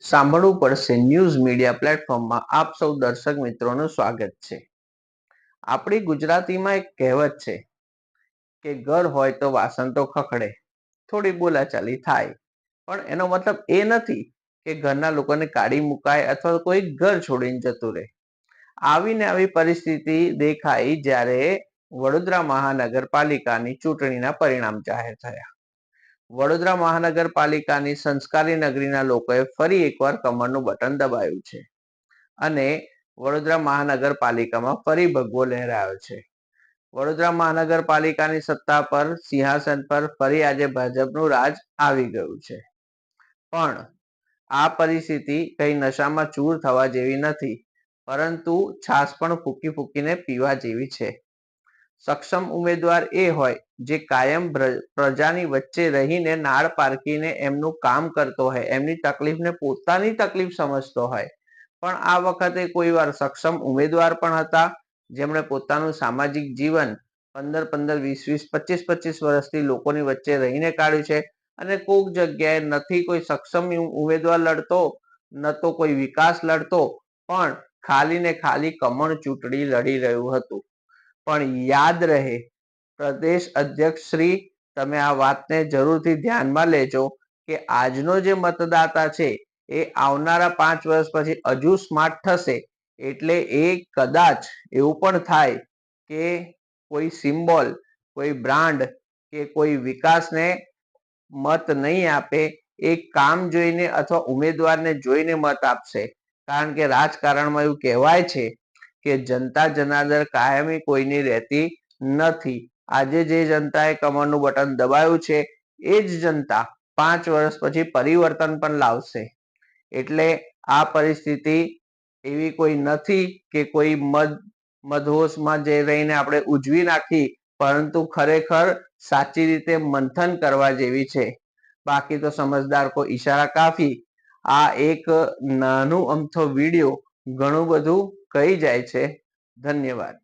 સાંભળવું પડશે news media પ્લેટફોર્મમાં આપ સૌ દર્શક મિત્રોનું સ્વાગત છે। આપણી ગુજરાતીમાં એક કહેવત છે કે ઘર હોય તો વાસણ તો ખખડે, થોડી બોલાચાલી થાય, પણ એનો મતલબ એ નથી કે ઘરના લોકોને કાઢી મુકાય અથવા કોઈ ઘર છોડીને જતું રહે। આવીને આવી પરિસ્થિતિ દેખાઈ જ્યારે વડોદરા મહાનગરપાલિકાની ચૂંટણીના પરિણામ જાહેર થયા। વડોદરા મહાનગરપાલિકાની સંસ્કારી નગરીના લોકોએ ફરી એકવાર કમરનું બટન દબાવ્યું છે અને વડોદરા મહાનગરપાલિકામાં ફરી ભગવો લહેરાયો છે। વડોદરા મહાનગરપાલિકાની સત્તા પર સિંહાસન પર ફરી આજે ભાજપનું રાજ આવી ગયું છે, પણ આ પરિસ્થિતિ કઈ નશામાં ચૂર થવા જેવી નથી, પરંતુ છાસ પણ ફૂંકી ફૂંકીને પીવા જેવી છે। સક્ષમ ઉમેદવાર એ હોય જે કાયમ પ્રજાની વચ્ચે રહીને નાળ પારખીને એમનું કામ કરતો હોય, એમની તકલીફને પોતાની તકલીફ સમજતો હોય। પણ આ વખતે કોઈ વાર સક્ષમ ઉમેદવાર પણ હતા જેમણે પોતાનું સામાજિક જીવન 15-15, 20-20, 25-25 વર્ષથી લોકોની વચ્ચે રહીને કાઢ્યું છે અને કોઈક જગ્યાએ નથી કોઈ સક્ષમ ઉમેદવાર લડતો, ન તો કોઈ વિકાસ લડતો, પણ ખાલી ને ખાલી કમળ ચૂંટણી લડી રહ્યું હતું। પણ યાદ રહે પ્રદેશ અધ્યક્ષ શ્રી, તમે આ વાતને જરૂરથી ધ્યાનમાં લેજો કે આજનો જે મતદાતા છે એ આવનારા 5 વર્ષ પછી હજુ સ્માર્ટ થશે, એટલે એ કદાચ એવું પણ થાય કે કોઈ સિમ્બોલ, કોઈ બ્રાન્ડ કે કોઈ વિકાસને મત નહીં આપે, એ કામ જોઈને અથવા ઉમેદવારને જોઈને મત આપશે। કારણ કે રાજકારણમાં એવું કહેવાય છે કે જનતા જનાર્દન કાયમી કોઈની રહેતી નથી। આજે જે જનતાએ કમરનું બટન દબાવ્યું છે એ જ જનતા 5 વર્ષ પછી પરિવર્તન પણ લાવશે। એટલે આ પરિસ્થિતિ એવી કોઈ નથી કે કોઈ મધહોશમાં જે રહીને આપણે ઉજવી નાખી, પરંતુ ખરેખર સાચી રીતે મંથન કરવા જેવી છે। બાકી તો સમજદાર કો ઈશારા કાફી, આ એક નાનું અમથો વિડીયો ઘણું બધું કહી જાય છે। ધન્યવાદ।